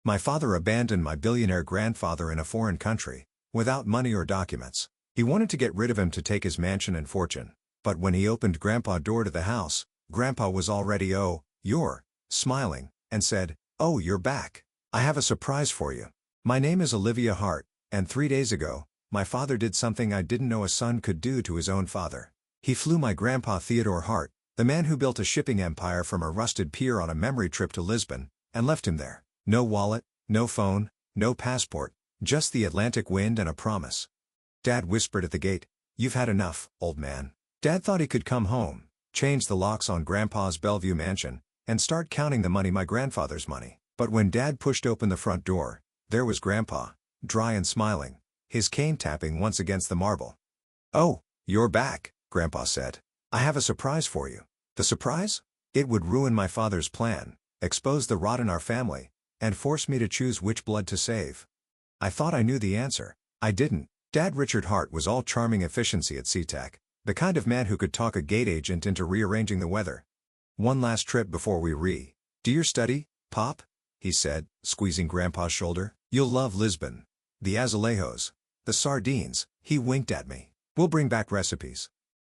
My father abandoned my billionaire grandfather in a foreign country, without money or documents. He wanted to get rid of him to take his mansion and fortune. But when he opened Grandpa's door to the house, Grandpa was already smiling, and said, "Oh, you're back. I have a surprise for you. My name is Olivia Hart, and 3 days ago, my father did something I didn't know a son could do to his own father. He flew my grandpa Theodore Hart, the man who built a shipping empire from a rusted pier on a memory trip to Lisbon, and left him there. No wallet, no phone, no passport, just the Atlantic wind and a promise." Dad whispered at the gate, "You've had enough, old man." Dad thought he could come home, change the locks on Grandpa's Bellevue mansion, and start counting the money, my grandfather's money. But when Dad pushed open the front door, there was Grandpa, dry and smiling, his cane tapping once against the marble. "Oh, you're back," Grandpa said. "I have a surprise for you." The surprise? It would ruin my father's plan, expose the rot in our family, and force me to choose which blood to save. I thought I knew the answer. I didn't. Dad Richard Hart was all charming efficiency at SeaTac, the kind of man who could talk a gate agent into rearranging the weather. "One last trip before we do your study, Pop?" he said, squeezing Grandpa's shoulder. "You'll love Lisbon. The azulejos. The sardines." He winked at me. "We'll bring back recipes."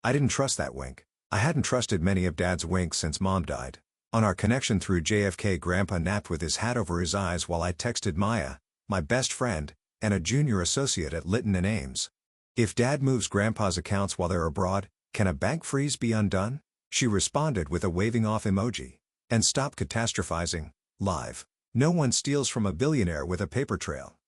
I didn't trust that wink. I hadn't trusted many of Dad's winks since Mom died. On our connection through JFK, Grandpa napped with his hat over his eyes while I texted Maya, my best friend, and a junior associate at Litton and Ames. "If Dad moves Grandpa's accounts while they're abroad, can a bank freeze be undone?" She responded with a waving off emoji. "And stop catastrophizing, live. No one steals from a billionaire with a paper trail."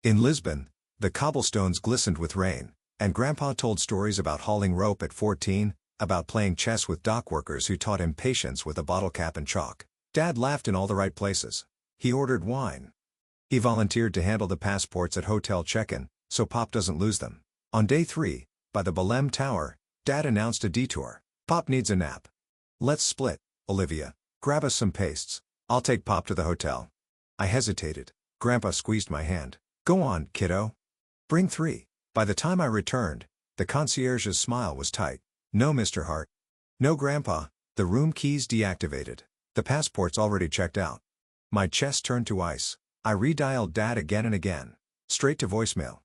In Lisbon, the cobblestones glistened with rain, and Grandpa told stories about hauling rope at 14, about playing chess with dock workers who taught him patience with a bottle cap and chalk. Dad laughed in all the right places. He ordered wine. He volunteered to handle the passports at hotel check-in, so Pop doesn't lose them. On day 3, by the Belém Tower, Dad announced a detour. "Pop needs a nap. Let's split, Olivia. Grab us some pastes. I'll take Pop to the hotel." I hesitated. Grandpa squeezed my hand. "Go on, kiddo. Bring 3. By the time I returned, the concierge's smile was tight. "No, Mr. Hart." "No, Grandpa. The room keys deactivated. The passport's already checked out." My chest turned to ice. I redialed Dad again and again. Straight to voicemail.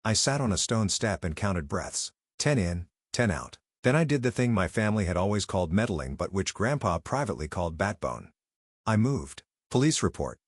I sat on a stone step and counted breaths. 10 in, 10 out. Then I did the thing my family had always called meddling but which Grandpa privately called backbone. I moved. "Police report.